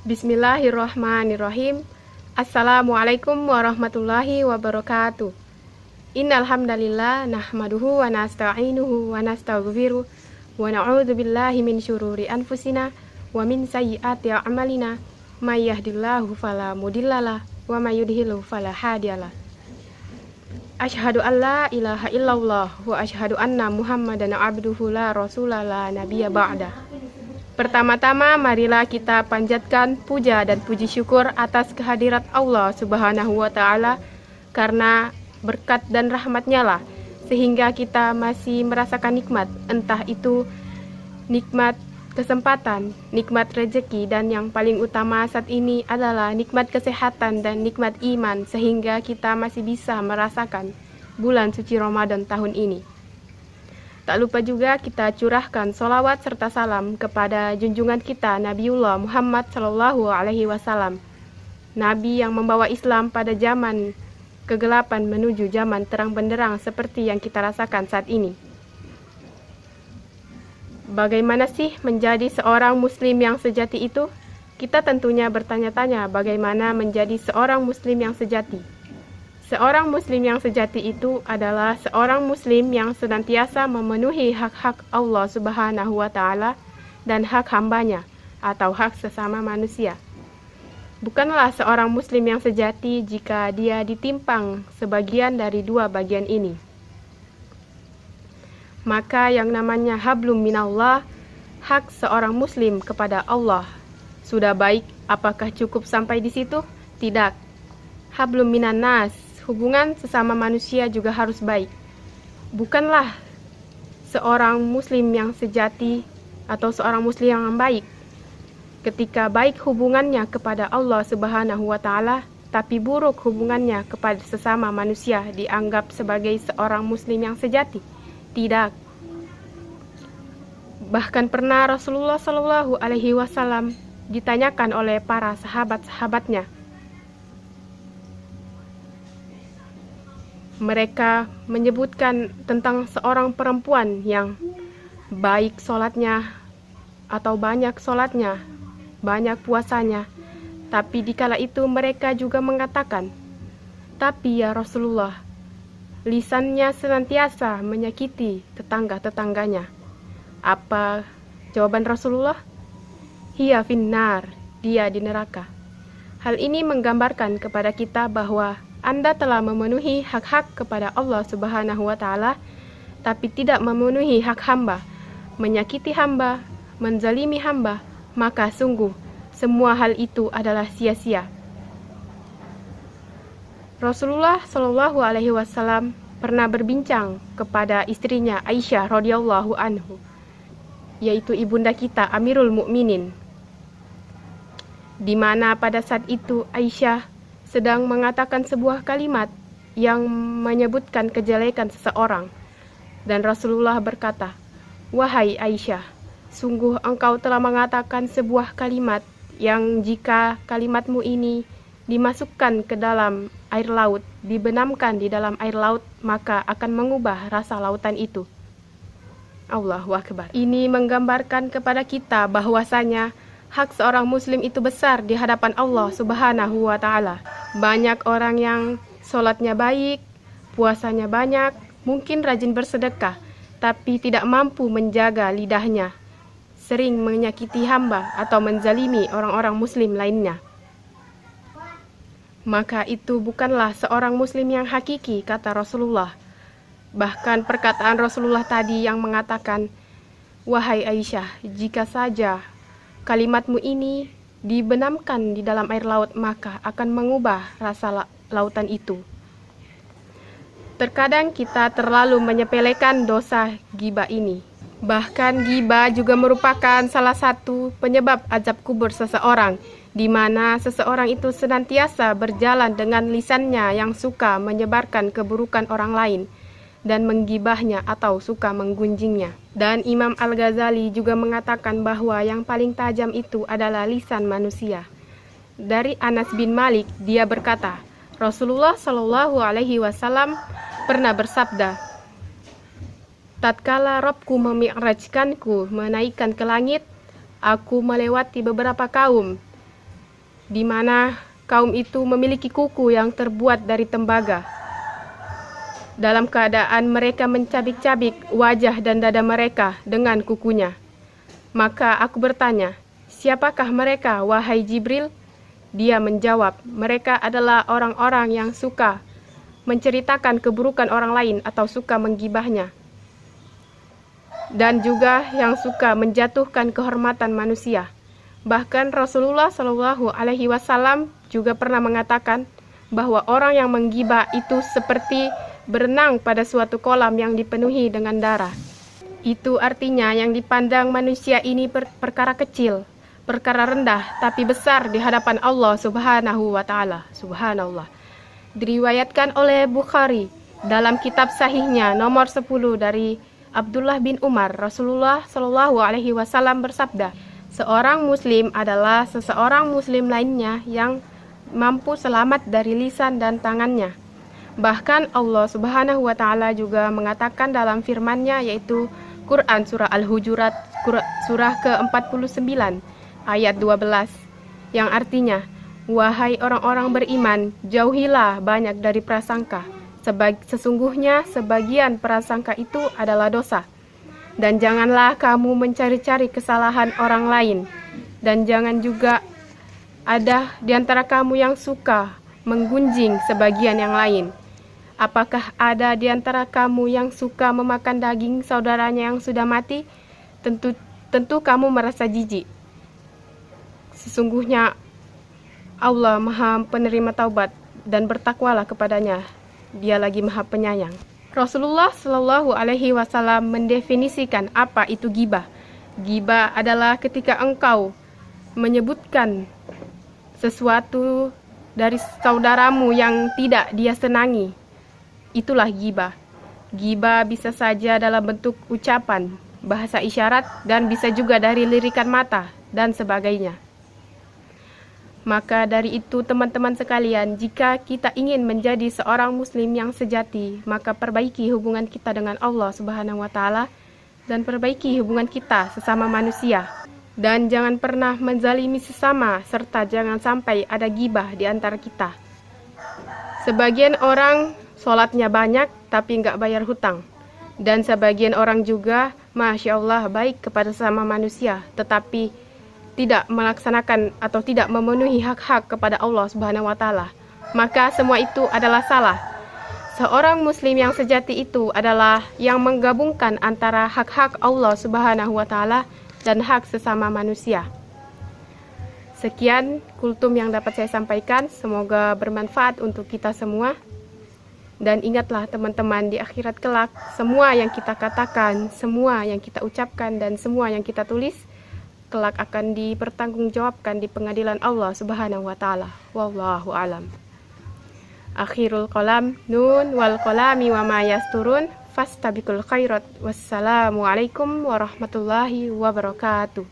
Bismillahirrahmanirrahim. Assalamualaikum warahmatullahi wabarakatuh. Innal hamdalillah nahmaduhu wa nasta'inuhu wa nastaghfiruh wa na'udzu billahi min syururi anfusina wa min sayyiati a'malina. May yahdihillahu fala mudhillalah wa may yudhlil fala hadiyalah. Asyhadu an la ilaha illallah wa asyhadu anna Muhammadan abduhu la rasulah la nabiyya ba'da. Pertama-tama marilah kita panjatkan puja dan puji syukur atas kehadirat Allah Subhanahu wa taala, karena berkat dan rahmatnya lah sehingga kita masih merasakan nikmat, entah itu nikmat kesempatan, nikmat rezeki, dan yang paling utama saat ini adalah nikmat kesehatan dan nikmat iman, sehingga kita masih bisa merasakan bulan suci Ramadan tahun ini. Tak lupa juga kita curahkan sholawat serta salam kepada junjungan kita Nabiullah Muhammad SAW, Nabi yang membawa Islam pada zaman kegelapan menuju zaman terang benderang seperti yang kita rasakan saat ini. Bagaimana sih menjadi seorang muslim yang sejati itu? Kita tentunya bertanya-tanya bagaimana menjadi seorang muslim yang sejati. Seorang muslim yang sejati itu adalah seorang muslim yang senantiasa memenuhi hak-hak Allah Subhanahu wa taala dan hak hambanya atau hak sesama manusia. Bukanlah seorang muslim yang sejati jika dia ditimpang sebagian dari dua bagian ini. Maka yang namanya hablum minallah, hak seorang muslim kepada Allah, sudah baik, apakah cukup sampai di situ? Tidak. Hablum minan nas, hubungan sesama manusia juga harus baik. Bukanlah seorang muslim yang sejati atau seorang muslim yang baik ketika baik hubungannya kepada Allah Subhanahu wa taala, tapi buruk hubungannya kepada sesama manusia, dianggap sebagai seorang muslim yang sejati. Tidak. Bahkan pernah Rasulullah SAW ditanyakan oleh para sahabat-sahabatnya. Mereka menyebutkan tentang seorang perempuan yang baik sholatnya atau banyak sholatnya, banyak puasanya. Tapi dikala itu mereka juga mengatakan, tapi ya Rasulullah, lisannya senantiasa menyakiti tetangga-tetangganya. Apa jawaban Rasulullah? Hiya finnar, dia di neraka. Hal ini menggambarkan kepada kita bahwa Anda telah memenuhi hak-hak kepada Allah Subhanahu wa taala, tapi tidak memenuhi hak hamba, menyakiti hamba, menzalimi hamba, maka sungguh semua hal itu adalah sia-sia. Rasulullah SAW pernah berbincang kepada istrinya Aisyah radhiyallahu anhu, yaitu ibunda kita Amirul Mukminin, di mana pada saat itu Aisyah sedang mengatakan sebuah kalimat yang menyebutkan kejelekan seseorang, dan Rasulullah berkata, "Wahai Aisyah, sungguh engkau telah mengatakan sebuah kalimat yang jika kalimatmu ini dimasukkan ke dalam air laut, dibenamkan di dalam air laut, maka akan mengubah rasa lautan itu." Allahu Akbar. Ini menggambarkan kepada kita bahwasanya hak seorang muslim itu besar di hadapan Allah Subhanahu wa taala. Banyak orang yang sholatnya baik, puasanya banyak, mungkin rajin bersedekah, tapi tidak mampu menjaga lidahnya, sering menyakiti hamba atau menzalimi orang-orang muslim lainnya. Maka itu bukanlah seorang muslim yang hakiki, kata Rasulullah. Bahkan perkataan Rasulullah tadi yang mengatakan, "Wahai Aisyah, jika saja kalimatmu ini dibenamkan di dalam air laut, maka akan mengubah rasa lautan itu." Terkadang kita terlalu menyepelekan dosa ghibah ini. Bahkan ghibah juga merupakan salah satu penyebab azab kubur seseorang, di mana seseorang itu senantiasa berjalan dengan lisannya yang suka menyebarkan keburukan orang lain dan menggibahnya atau suka menggunjingnya. Dan Imam Al-Ghazali juga mengatakan bahwa yang paling tajam itu adalah lisan manusia. Dari Anas bin Malik, dia berkata, Rasulullah SAW pernah bersabda, tatkala Robku memi'rajkanku menaikkan ke langit, aku melewati beberapa kaum di mana kaum itu memiliki kuku yang terbuat dari tembaga. Dalam keadaan mereka mencabik-cabik wajah dan dada mereka dengan kukunya. Maka aku bertanya, siapakah mereka, wahai Jibril? Dia menjawab, mereka adalah orang-orang yang suka menceritakan keburukan orang lain atau suka menggibahnya, dan juga yang suka menjatuhkan kehormatan manusia. Bahkan Rasulullah Shallallahu Alaihi Wasallam juga pernah mengatakan bahwa orang yang menggibah itu seperti berenang pada suatu kolam yang dipenuhi dengan darah. Itu artinya yang dipandang manusia ini perkara kecil, perkara rendah, tapi besar di hadapan Allah Subhanahu wa Ta'ala. Subhanallah. Diriwayatkan oleh Bukhari dalam kitab sahihnya nomor 10 dari Abdullah bin Umar, Rasulullah Shallallahu Alaihi Wasallam bersabda, seorang muslim adalah seseorang muslim lainnya yang mampu selamat dari lisan dan tangannya. Bahkan Allah Subhanahu wa Ta'ala juga mengatakan dalam firman-Nya, yaitu Quran surah Al-Hujurat surah ke-49 ayat 12, yang artinya, wahai orang-orang beriman, jauhilah banyak dari prasangka. Sesungguhnya sebagian prasangka itu adalah dosa. Dan janganlah kamu mencari-cari kesalahan orang lain. Dan jangan juga ada di antara kamu yang suka menggunjing sebagian yang lain. Apakah ada di antara kamu yang suka memakan daging saudaranya yang sudah mati? Tentu kamu merasa jijik. Sesungguhnya Allah Maha penerima taubat, dan bertakwalah kepadanya. Dia lagi Maha penyayang. Rasulullah Shallallahu Alaihi Wasallam mendefinisikan apa itu ghibah. Ghibah adalah ketika engkau menyebutkan sesuatu dari saudaramu yang tidak dia senangi. Itulah ghibah. Ghibah bisa saja dalam bentuk ucapan, bahasa isyarat, dan bisa juga dari lirikan mata dan sebagainya. Maka dari itu teman-teman sekalian, jika kita ingin menjadi seorang muslim yang sejati, maka perbaiki hubungan kita dengan Allah Subhanahu wa Ta'ala dan perbaiki hubungan kita sesama manusia. Dan jangan pernah menzalimi sesama, serta jangan sampai ada ghibah di antara kita. Sebagian orang sholatnya banyak tapi nggak bayar hutang. Dan sebagian orang juga, Masya Allah, baik kepada sesama manusia, tetapi tidak melaksanakan atau tidak memenuhi hak-hak kepada Allah Subhanahu wa Ta'ala. Maka semua itu adalah salah. Seorang muslim yang sejati itu adalah yang menggabungkan antara hak-hak Allah Subhanahu wa Ta'ala dan hak sesama manusia. Sekian kultum yang dapat saya sampaikan, semoga bermanfaat untuk kita semua. Dan ingatlah teman-teman, di akhirat kelak, semua yang kita katakan, semua yang kita ucapkan, dan semua yang kita tulis kelak akan dipertanggungjawabkan di pengadilan Allah Subhanahu wa Ta'ala. Wallahu alam. Akhirul qalam, nun wal qalami wa ma yasturun, fastabiqul khairat. Wassalamualaikum warahmatullahi wabarakatuh.